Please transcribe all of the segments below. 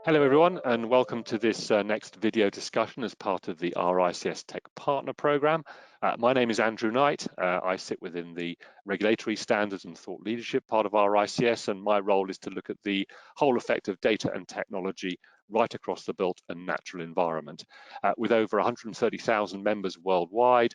Hello everyone, and welcome to this next video discussion as part of the RICS Tech Partner Program. My name is Andrew Knight. I sit within the Regulatory Standards and Thought Leadership part of RICS, and my role is to look at the whole effect of data and technology right across the built and natural environment. With over 130,000 members worldwide,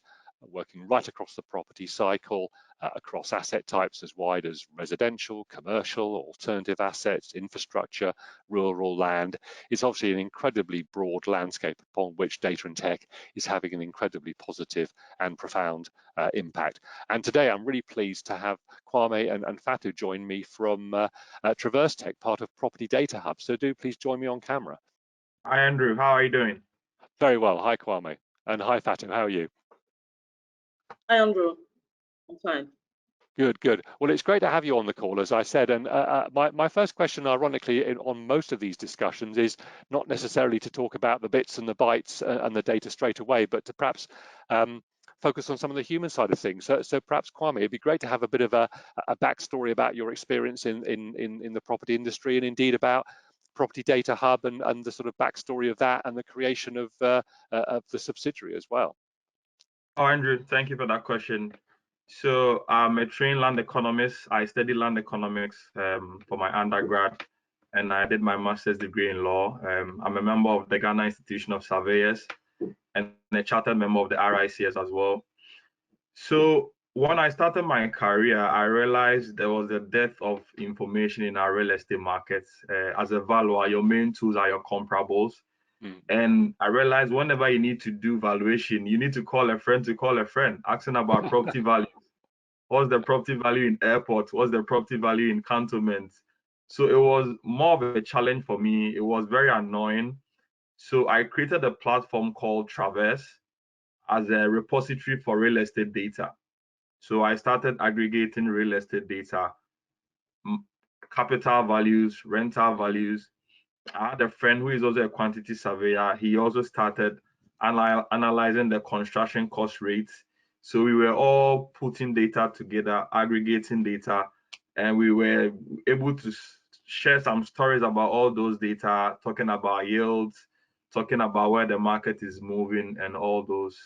working right across the property cycle, across asset types as wide as residential, commercial, alternative assets, infrastructure, rural land. It's obviously an incredibly broad landscape upon which data and tech is having an incredibly positive and profound impact. And today I'm really pleased to have Kwame and Fatou join me from Traverse Tech, part of Property Datahub. So do please join me on camera. Hi Andrew, how are you doing? Very well. Hi Kwame. And hi Fatou, how are you? Hi, Andrew. I'm fine. Good, good. Well, it's great to have you on the call, as I said. And my first question, ironically, on most of these discussions is not necessarily to talk about the bits and the bytes and the data straight away, but to perhaps focus on some of the human side of things. So perhaps, Kwame, it'd be great to have a bit of a backstory about your experience in the property industry, and indeed about Property Datahub and the sort of backstory of that and the creation of the subsidiary as well. Oh, Andrew, thank you for that question. So I'm a trained land economist. I studied land economics for my undergrad, and I did my master's degree in law. I'm a member of the Ghana Institution of Surveyors and a chartered member of the RICS as well. So when I started my career, I realized there was a depth of information in our real estate markets. As a valuer, your main tools are your comparables. And I realized whenever you need to do valuation, you need to call a friend, asking about property value. What's the property value in airport? What's the property value in cantonments? So it was more of a challenge for me. It was very annoying. So I created a platform called Traverse as a repository for real estate data. So I started aggregating real estate data, capital values, rental values. I had a friend who is also a quantity surveyor. He also started analyzing the construction cost rates. So we were all putting data together, aggregating data, and we were able to share some stories about all those data, talking about yields, talking about where the market is moving, and all those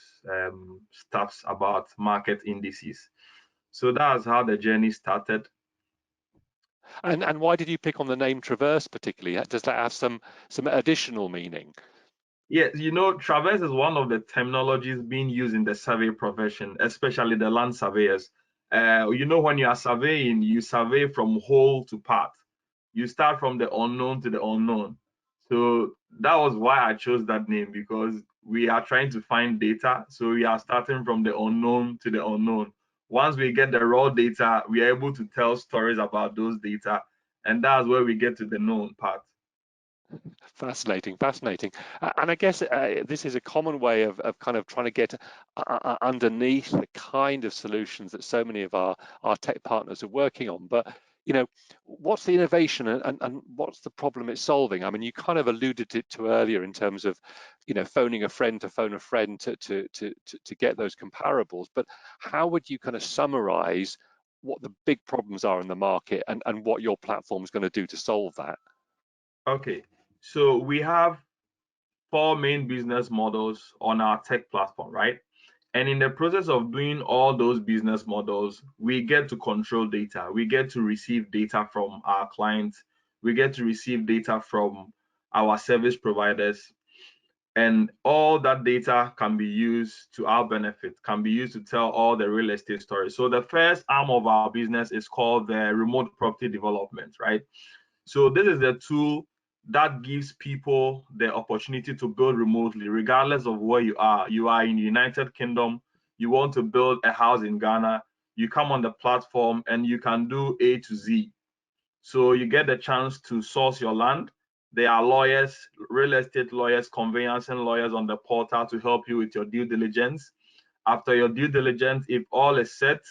stuffs about market indices. So that's how the journey started. And why did you pick on the name Traverse particularly? Does that have some additional meaning? Yeah, Traverse is one of the terminologies being used in the survey profession, especially the land surveyors. When you are surveying, you survey from whole to part. You start from the unknown to the unknown. So that was why I chose that name, because we are trying to find data. So we are starting from the unknown to the unknown. Once we get the raw data, we are able to tell stories about those data. And that's where we get to the known part. Fascinating, fascinating. And I guess this is a common way of kind of trying to get underneath the kind of solutions that so many of our tech partners are working on. But what's the innovation and what's the problem it's solving? I mean, you kind of alluded to earlier in terms of phoning a friend to phone a friend to get those comparables. But how would you kind of summarize what the big problems are in the market and what your platform is going to do to solve that? Okay, so we have 4 main business models on our tech platform, right? And in the process of doing all those business models, we get to control data. We get to receive data from our clients. We get to receive data from our service providers. And all that data can be used to our benefit, can be used to tell all the real estate stories. So the first arm of our business is called the remote property development, right? So this is the tool that gives people the opportunity to build remotely, regardless of where you are. You are in the United Kingdom, you want to build a house in Ghana, you come on the platform and you can do A to Z. So you get the chance to source your land. There are lawyers, real estate lawyers, conveyancing lawyers on the portal to help you with your due diligence. After your due diligence, if all is set,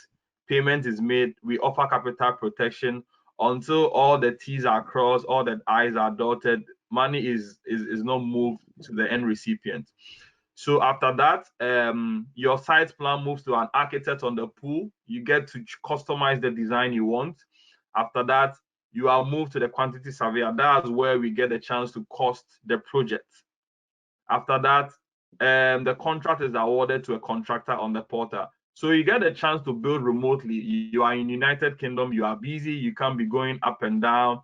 payment is made, we offer capital protection until all the T's are crossed, all the I's are dotted, money is not moved to the end recipient. So after that, your site plan moves to an architect on the pool. You get to customize the design you want. After that, you are moved to the quantity surveyor. That's where we get a chance to cost the project. After that, the contract is awarded to a contractor on the portal. So you get a chance to build remotely. You are in United Kingdom, you are busy, you can't be going up and down.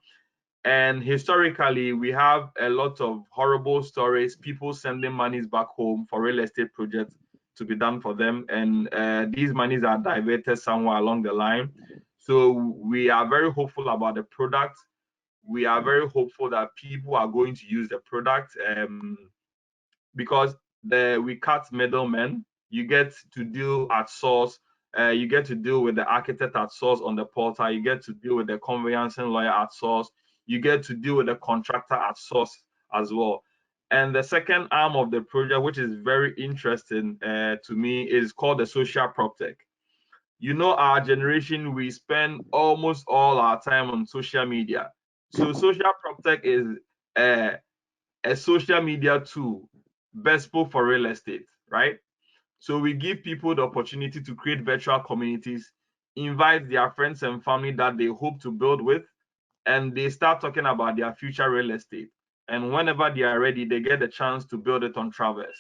And historically, we have a lot of horrible stories, people sending monies back home for real estate projects to be done for them. And these monies are diverted somewhere along the line. So we are very hopeful about the product. We are very hopeful that people are going to use the product because we cut middlemen. You get to deal at source. You get to deal with the architect at source on the portal. You get to deal with the conveyancing lawyer at source. You get to deal with the contractor at source as well. And the second arm of the project, which is very interesting to me, is called the social PropTech. You know, our generation, we spend almost all our time on social media. So social PropTech is a social media tool bespoke for real estate, right? So we give people the opportunity to create virtual communities, invite their friends and family that they hope to build with, and they start talking about their future real estate. And whenever they are ready, they get the chance to build it on Traverse.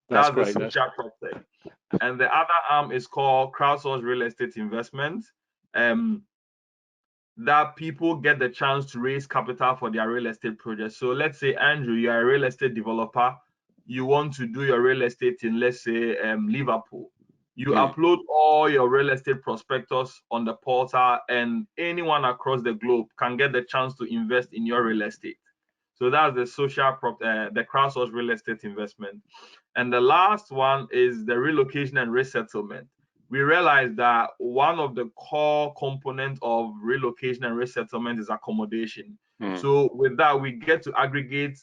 That's great. The social PropTech. And the other arm is called crowdsourced real estate investment. That people get the chance to raise capital for their real estate projects. So let's say, Andrew, you are a real estate developer. You want to do your real estate in, let's say, Liverpool. You upload all your real estate prospectus on the portal, and anyone across the globe can get the chance to invest in your real estate. So that's the the crowdsourced real estate investment. And the last one is the relocation and resettlement. We realized that one of the core components of relocation and resettlement is accommodation. So with that, we get to aggregate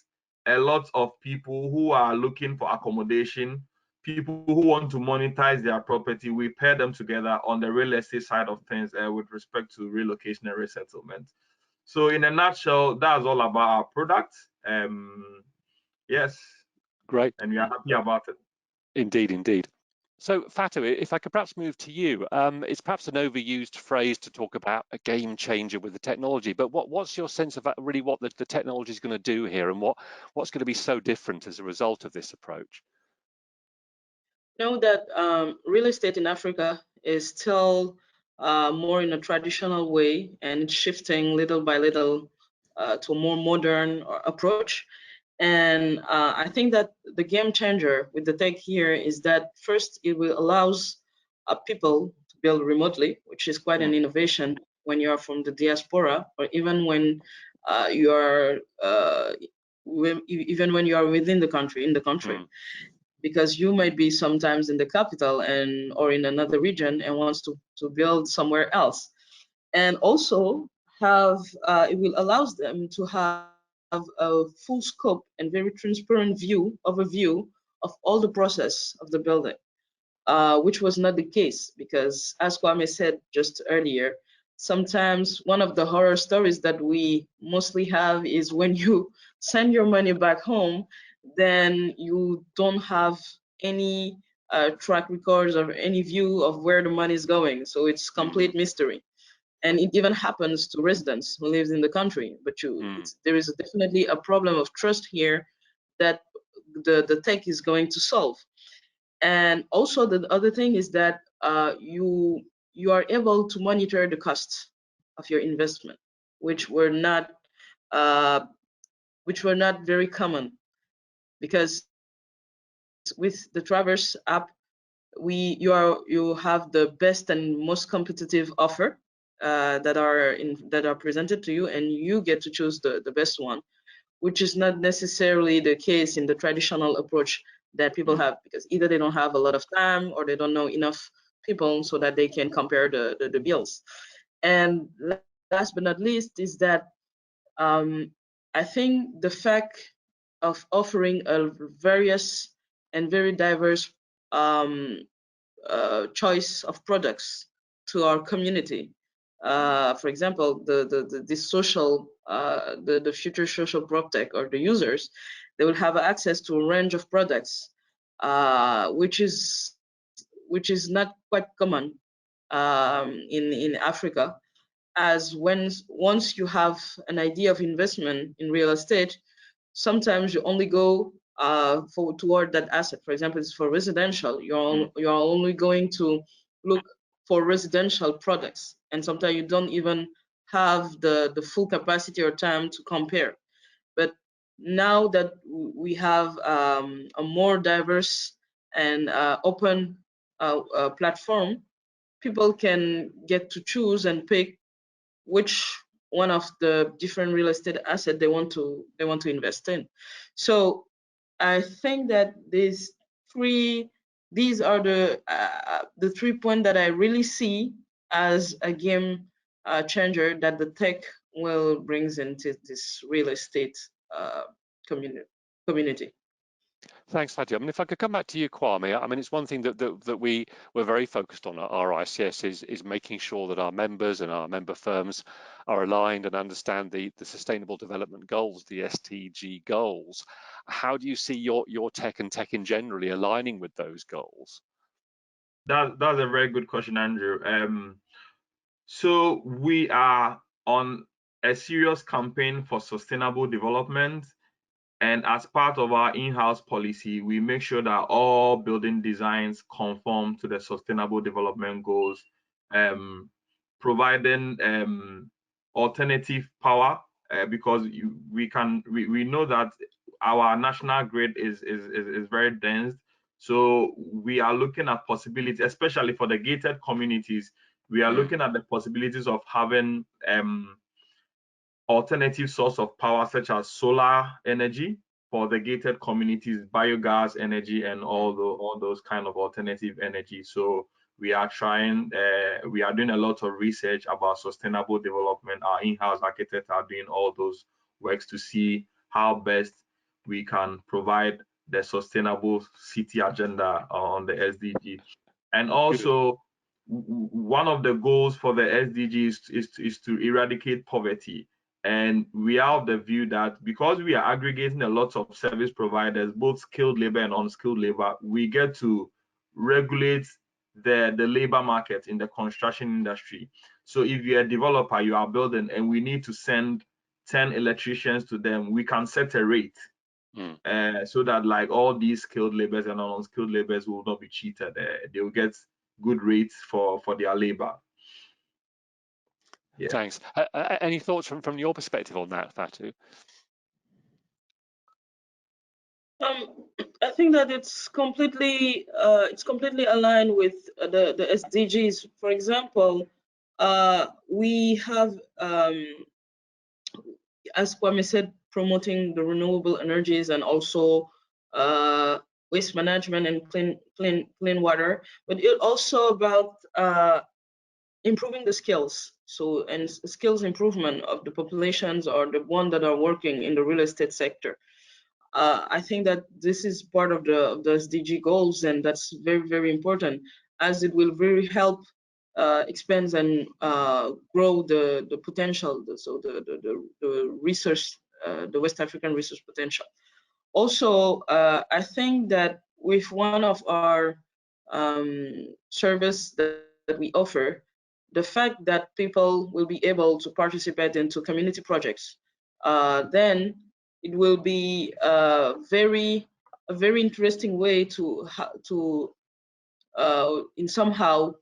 a lot of people who are looking for accommodation, people who want to monetize their property. We pair them together on the real estate side of things with respect to relocation and resettlement. So in a nutshell, that's all about our product. Yes. Great. And we are happy about it. Indeed, indeed. So Fatou, if I could perhaps move to you, it's perhaps an overused phrase to talk about a game changer with the technology, but what's your sense of really what the technology is going to do here, and what's going to be so different as a result of this approach? Know that real estate in Africa is still more in a traditional way, and it's shifting little by little to a more modern approach. And I think that the game changer with the tech here is that first it will allows people to build remotely, which is quite an innovation when you are from the diaspora, or even when you are even when you are within the country, in the country. Because you might be sometimes in the capital and or in another region and wants to build somewhere else. And also have it will allows them to have a full scope and very transparent overview of all the process of the building, which was not the case, because as Kwame said just earlier, sometimes one of the horror stories that we mostly have is when you send your money back home, then you don't have any track records or any view of where the money is going. So it's complete mystery. And it even happens to residents who live in the country. But there is definitely a problem of trust here that the tech is going to solve. And also the other thing is that you are able to monitor the costs of your investment, which were not very common, because with the Traverse app, you have the best and most competitive offer that are presented to you, and you get to choose the best one, which is not necessarily the case in the traditional approach that people have, because either they don't have a lot of time or they don't know enough people so that they can compare the bills. And last but not least is that I think the fact of offering a various and very diverse choice of products to our community. For example, the future social PropTech or the users, they will have access to a range of products, which is not quite common in Africa. as once you have an idea of investment in real estate, sometimes you only go toward that asset. For example, it's for residential. You're only going to look for residential products, and sometimes you don't even have the full capacity or time to compare. But now that we have a more diverse and open platform, people can get to choose and pick which one of the different real estate assets they want to invest in. So I think that these are the 3 points that I really see as a game changer that the tech will brings into this real estate community. Thanks, Fatou. I mean, if I could come back to you, Kwame, I mean, it's one thing that we're very focused on at RICS is making sure that our members and our member firms are aligned and understand the Sustainable Development Goals, the SDG goals. How do you see your tech and tech in generally aligning with those goals? That's a very good question, Andrew. So we are on a serious campaign for sustainable development. And as part of our in-house policy, we make sure that all building designs conform to the Sustainable Development Goals, providing alternative power, because we know that our national grid is very dense. So we are looking at possibilities, especially for the gated communities. We are looking at the possibilities of having alternative source of power such as solar energy for the gated communities, biogas energy, and all those kind of alternative energy. So we are doing a lot of research about sustainable development. Our in-house architects are doing all those works to see how best we can provide the sustainable city agenda on the SDG. And also, one of the goals for the SDG is to eradicate poverty. And we are of the view that because we are aggregating a lot of service providers, both skilled labor and unskilled labor, we get to regulate the labor market in the construction industry. So if you're a developer, you are building, and we need to send 10 electricians to them, we can set a rate so that like all these skilled laborers and unskilled laborers will not be cheated. They will get good rates for their labor. Yeah. Thanks. Any thoughts from your perspective on that, Fatou? I think that it's completely aligned with the SDGs. For example, we have, as Kwame said, promoting the renewable energies and also waste management and clean water. But it's also about improving the skills. So, and skills improvement of the populations or the one that are working in the real estate sector. I think that this is part of the SDG goals, and that's very, very important, as it will really help expand and grow the potential, so the research, the West African research potential. Also, I think that with one of our service that we offer, the fact that people will be able to participate into community projects, then it will be a very interesting way to in somehow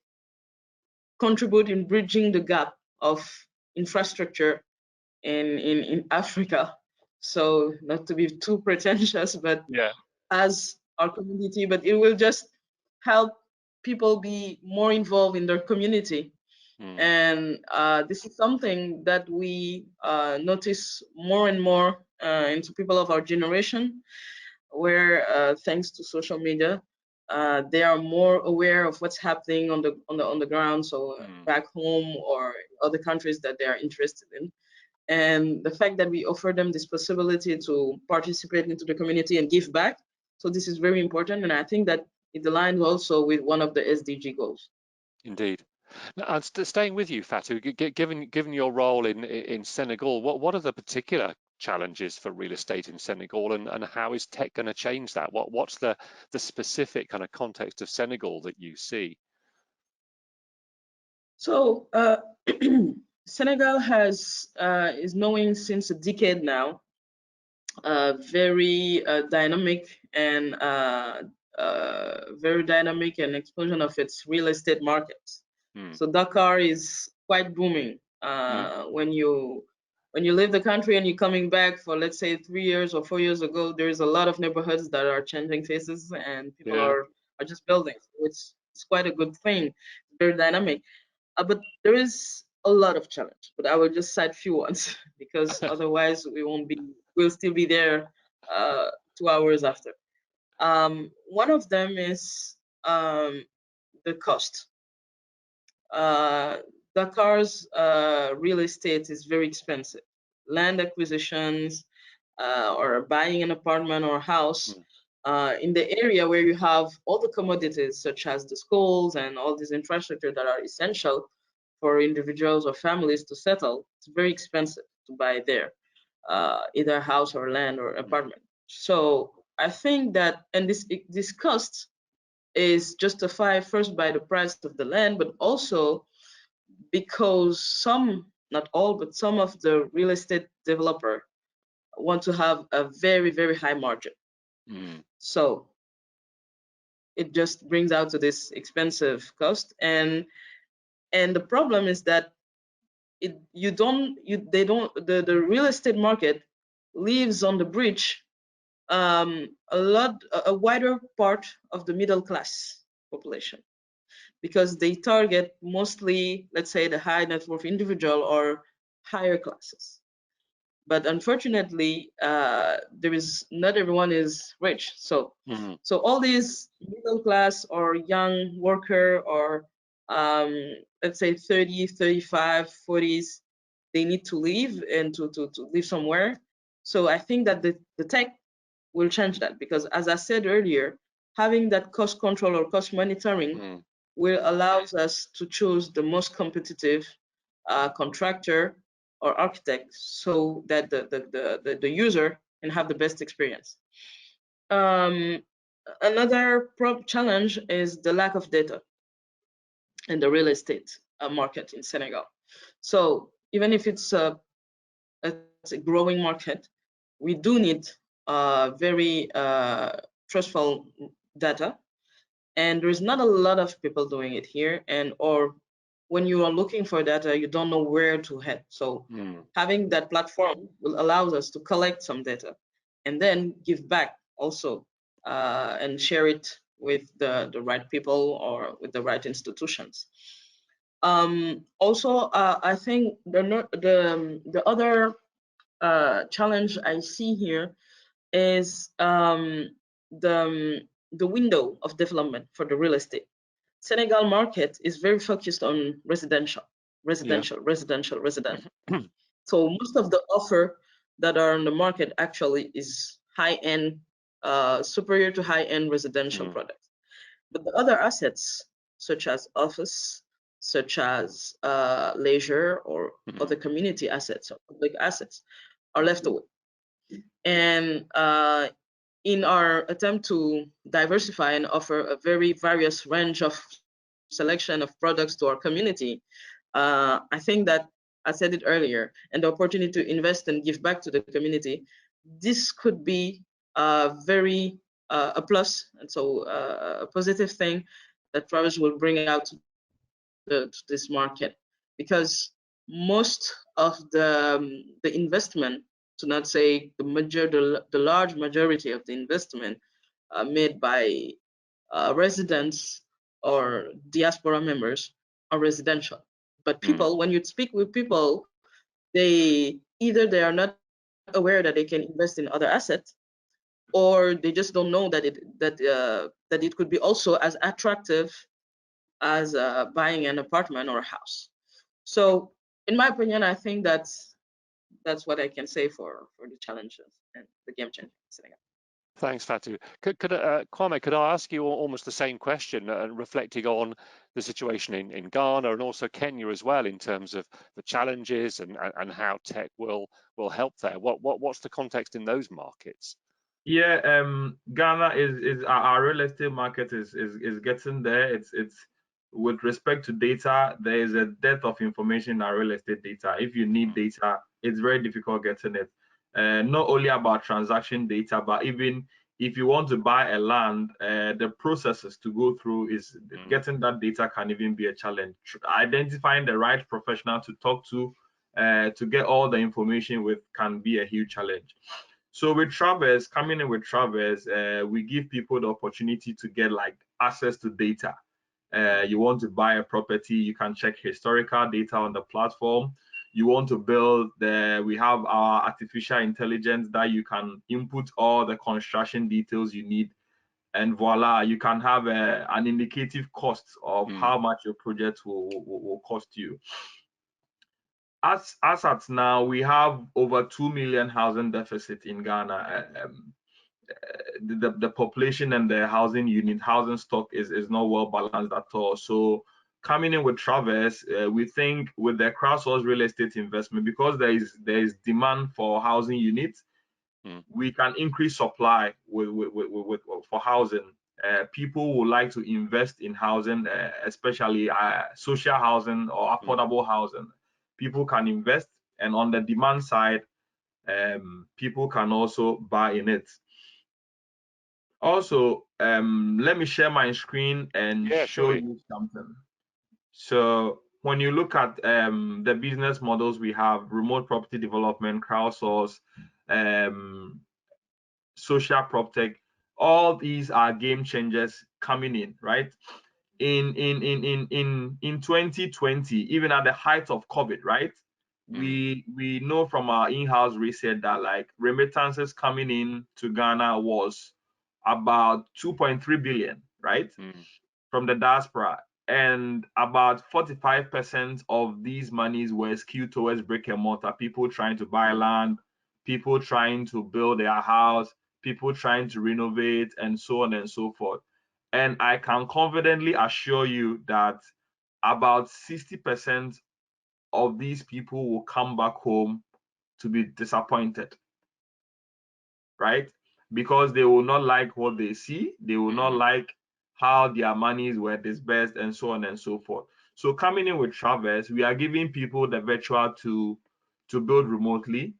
contribute in bridging the gap of infrastructure in Africa. So not to be too pretentious, but yeah, as our community, but it will just help people be more involved in their community. And this is something that we notice more and more into people of our generation, where thanks to social media, they are more aware of what's happening on the ground. So back home or other countries that they are interested in, and the fact that we offer them this possibility to participate into the community and give back. So this is very important, and I think that it aligns also with one of the SDG goals. Indeed. And staying with you, Fatou, given your role in Senegal, what are the particular challenges for real estate in Senegal, and how is tech going to change that? What's the specific kind of context of Senegal that you see? So Senegal is knowing since a decade now, very dynamic and explosion of its real estate markets. So Dakar is quite booming. When you leave the country and you're coming back for, let's say, 3 years or 4 years ago, there's a lot of neighborhoods that are changing faces and people are just building. So it's quite a good thing. Very dynamic. But there is a lot of challenge. But I will just cite few ones because otherwise we'll still be there 2 hours after. One of them is the cost. Dakar's real estate is very expensive. Land acquisitions or buying an apartment or house in the area where you have all the commodities such as the schools and all these infrastructure that are essential for individuals or families to settle, it's very expensive to buy there, either house or land or apartment. So I think that, and this cost is justified first by the price of the land, but also because some, not all, but some of the real estate developer want to have a very, very high margin. So it just brings out to this expensive cost. And the problem is that the real estate market leaves on the bridge a wider part of the middle class population, because they target mostly, let's say, the high net worth individual or higher classes. But unfortunately, not everyone is rich. So all these middle class or young worker or let's say 30, 35, 40s, they need to leave and to live somewhere. So I think that the tech will change that, because as I said earlier, having that cost control or cost monitoring will allow us to choose the most competitive contractor or architect, so that the user can have the best experience. Another challenge is the lack of data in the real estate market in Senegal. So even if it's a growing market, we do need very trustful data, and there's not a lot of people doing it here, or when you are looking for data, you don't know where to head. So having that platform will allow us to collect some data and then give back also and share it with the right people or with the right institutions. Also, I think the other challenge I see here is the window of development for the real estate. Senegal market is very focused on residential. So most of the offer that are on the market actually is high-end, superior to high-end residential products. But the other assets, such as office, such as leisure or other community assets or public assets, are left away. And in our attempt to diversify and offer a very various range of selection of products to our community, I think that I said it earlier, and the opportunity to invest and give back to the community, this could be a plus, and so a positive thing that Travis will bring out to this market, because most of the investment, to not say the large majority of the investment made by residents or diaspora members are residential. But people, when you speak with people, they are not aware that they can invest in other assets, or they just don't know that it could be also as attractive as buying an apartment or a house. So in my opinion, I think that's what I can say for the challenges and the game changing in Senegal. Thanks, Fatou. Kwame, could I ask you almost the same question, reflecting on the situation in Ghana and also Kenya as well, in terms of the challenges and how tech will help there? What's the context in those markets? Yeah, Ghana is our real estate market is getting there. with respect to data, there is a depth of information in our real estate data. If you need data, it's very difficult getting it. Not only about transaction data, but even if you want to buy a land, the processes to go through is getting that data can even be a challenge. Identifying the right professional to talk to get all the information with can be a huge challenge. So with Traverse, coming in with Traverse, we give people the opportunity to get like access to data. You want to buy a property, you can check historical data on the platform. You want to build, we have our artificial intelligence that you can input all the construction details you need, and voila, you can have an indicative cost of how much your project will cost you. As at now, we have over 2 million housing deficit in Ghana. The population and the housing stock is not well balanced at all. So coming in with Traverse, we think with the crowdsourced real estate investment, because there is demand for housing units, we can increase supply for housing. People would like to invest in housing, especially social housing or affordable housing. People can invest, and on the demand side, people can also buy in it. Also, let me share my screen and show you something. So when you look at the business models we have, remote property development, crowdsource, social proptech, all these are game changers coming in, right? In 2020, even at the height of COVID, right? We know from our in-house research that like remittances coming in to Ghana was about 2.3 billion, right? From the diaspora, and about 45% of these monies were skewed towards brick and mortar, people trying to buy land, people trying to build their house, people trying to renovate, and so on and so forth. And I can confidently assure you that about 60% of these people will come back home to be disappointed, right? Because they will not like what they see, they will not like how their monies were disbursed, and so on and so forth. So coming in with Traverse, we are giving people the virtual to build remotely,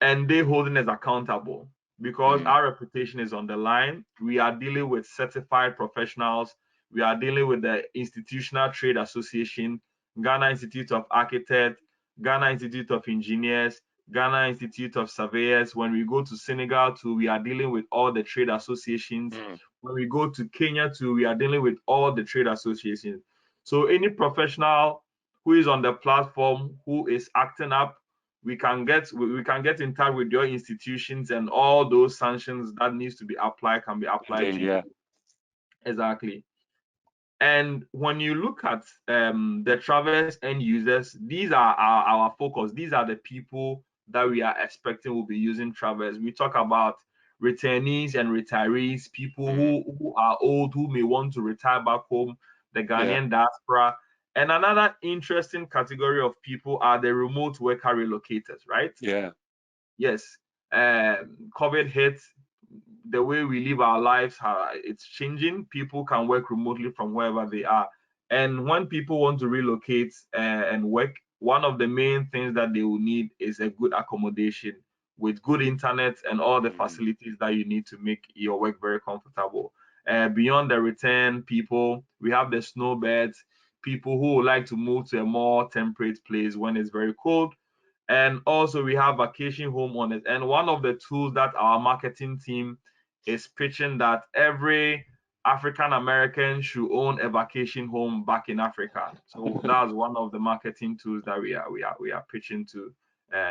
and they holding us accountable because our reputation is on the line. We are dealing with certified professionals. We are dealing with the Institutional Trade Association, Ghana Institute of Architects, Ghana Institute of Engineers, Ghana Institute of Surveyors. When we go to Senegal too, we are dealing with all the trade associations. When we go to Kenya too, we are dealing with all the trade associations. So any professional who is on the platform who is acting up, we can get in touch with your institutions, and all those sanctions that needs to be applied can be applied to you. Exactly. And when you look at the Traverse end users, these are our focus. These are the people that we are expecting will be using Traverse. We talk about returnees and retirees, people who are old, who may want to retire back home, the Ghanaian diaspora. And another interesting category of people are the remote worker relocators, right? Yes. COVID hit, the way we live our lives, it's changing. People can work remotely from wherever they are. And when people want to relocate and work, one of the main things that they will need is a good accommodation with good internet and all the facilities that you need to make your work very comfortable. Beyond the return people, we have the snowbirds, people who would like to move to a more temperate place when it's very cold. And also we have vacation homeowners. And one of the tools that our marketing team is pitching, that every African American should own a vacation home back in Africa. So that's one of the marketing tools that we are pitching to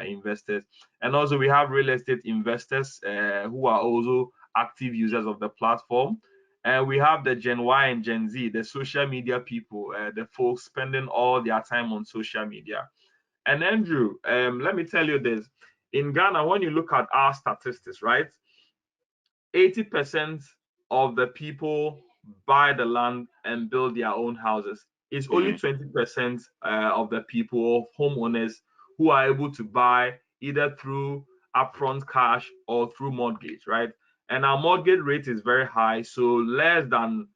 investors. And also we have real estate investors who are also active users of the platform. And we have the Gen Y and Gen Z, the social media people, the folks spending all their time on social media. And Andrew, let me tell you this. In Ghana, when you look at our statistics, right, 80% of the people buy the land and build their own houses. It's only 20% of the people, homeowners, who are able to buy either through upfront cash or through mortgage, right? And our mortgage rate is very high, so less than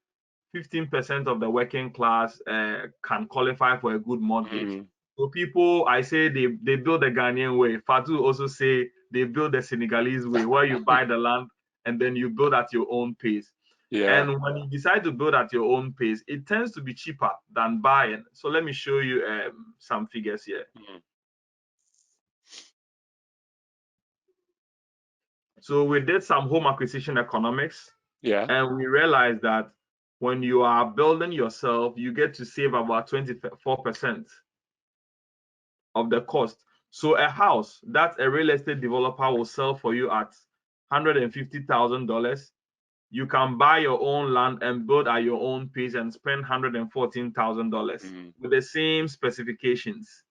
15% of the working class can qualify for a good mortgage. Mm. So people, I say they build the Ghanaian way. Fatou also say they build the Senegalese way, where you buy the land and then you build at your own pace. Yeah. And when you decide to build at your own pace, it tends to be cheaper than buying. So let me show you some figures here. Mm. So we did some home acquisition economics, Yeah. and we realized that when you are building yourself, you get to save about 24% of the cost. So a house that a real estate developer will sell for you at $150,000, you can buy your own land and build at your own pace and spend $114,000 with the same specifications,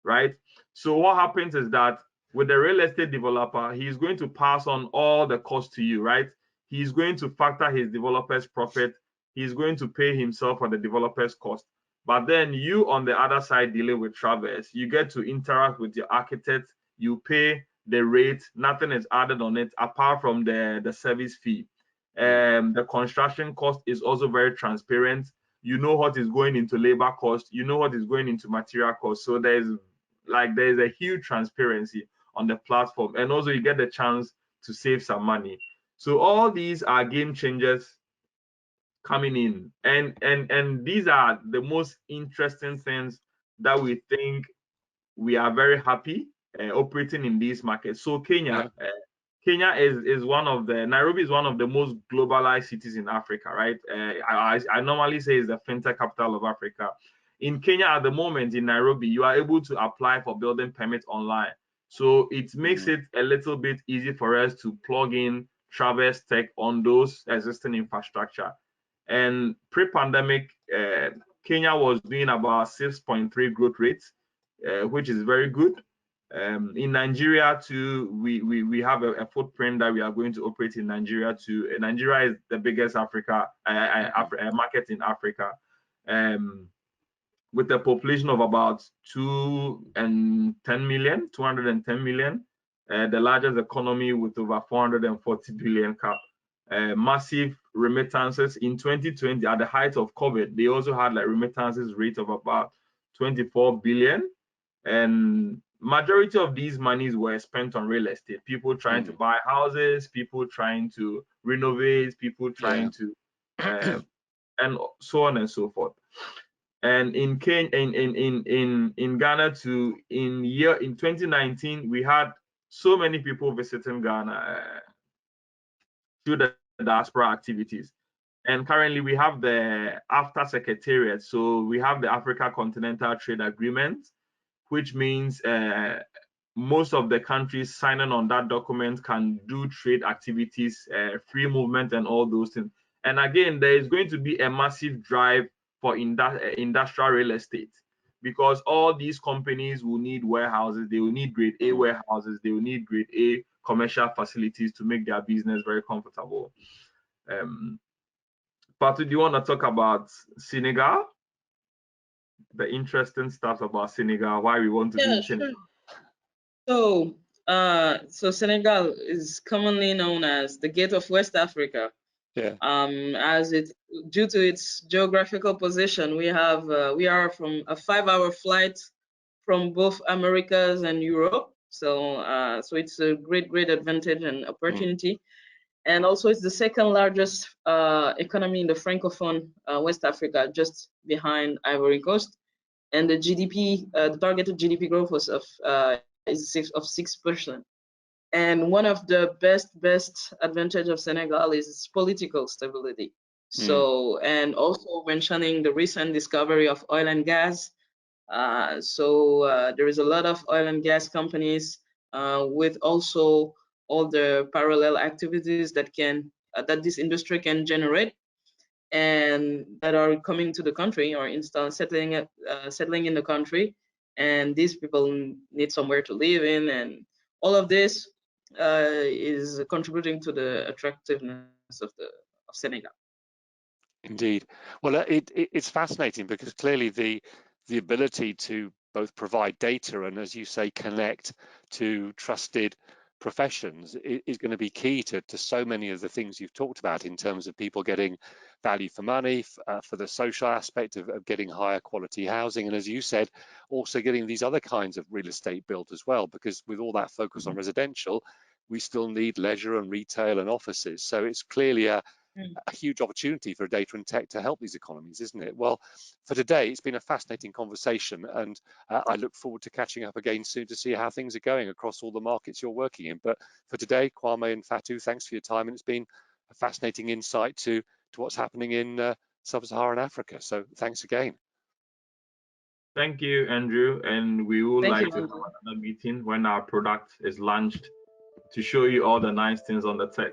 right? So what happens is that with the real estate developer, he's going to pass on all the cost to you, right? He's going to factor his developer's profit. He's going to pay himself for the developer's cost. But then you on the other side dealing with Traverse, you get to interact with your architect. You pay the rate. Nothing is added on it apart from the service fee. The construction cost is also very transparent. You know what is going into labor cost. You know what is going into material cost. So there's a huge transparency on the platform, and also you get the chance to save some money. So all these are game changers coming in, and these are the most interesting things that we think we are very happy operating in these markets. So Kenya, Kenya is one of the Nairobi is one of the most globalized cities in Africa, right? I normally say it's the fintech capital of Africa. In Kenya at the moment, in Nairobi, you are able to apply for building permits online. So it makes it a little bit easy for us to plug in Traverse Tech on those existing infrastructure. And pre-pandemic, Kenya was doing about 6.3 growth rates, which is very good. In Nigeria too, we have a footprint that we are going to operate in Nigeria too. Nigeria is the biggest market in Africa, with a population of about 210 million, the largest economy with over 440 billion cap. Massive remittances in 2020 at the height of COVID. They also had like remittances rate of about 24 billion, and majority of these monies were spent on real estate. People trying to buy houses, people trying to renovate, people trying to, and so on and so forth. And in Kenya, in Ghana too, in 2019, we had so many people visiting Ghana through the diaspora activities. And currently we have the AFTA Secretariat. So we have the Africa Continental Trade Agreement, which means most of the countries signing on that document can do trade activities, free movement and all those things. And again, there is going to be a massive drive for industrial real estate, because all these companies will need warehouses. They will need grade A warehouses. They will need grade A commercial facilities to make their business very comfortable. Fatou, do you want to talk about Senegal? The interesting stuff about Senegal, why we want to be in Senegal. Sure. So Senegal is commonly known as the Gate of West Africa. Yeah. As it, due to its geographical position, we are from a 5-hour flight from both Americas and Europe. So it's a great advantage and opportunity. And also it's the second largest economy in the Francophone West Africa, just behind Ivory Coast. And the GDP, the targeted GDP growth was of 6%. And one of the best advantage of Senegal is its political stability. So, and also mentioning the recent discovery of oil and gas. There is a lot of oil and gas companies with also all the parallel activities that that this industry can generate, and that are coming to the country or settling in the country. And these people need somewhere to live in, and all of this is contributing to the attractiveness of Senegal. Indeed. Well, it's fascinating because clearly the ability to both provide data and, as you say, connect to trusted professions is going to be key to so many of the things you've talked about in terms of people getting value for money, for the social aspect of getting higher quality housing, and as you said, also getting these other kinds of real estate built as well, because with all that focus on residential, we still need leisure and retail and offices. So it's clearly a huge opportunity for data and tech to help these economies, isn't it? Well, for today, it's been a fascinating conversation, and I look forward to catching up again soon to see how things are going across all the markets you're working in. But for today, Kwame and Fatou, thanks for your time, and it's been a fascinating insight to what's happening in sub-Saharan Africa. So thanks again. Thank you, Andrew, and we would like to have another meeting when our product is launched to show you all the nice things on the tech.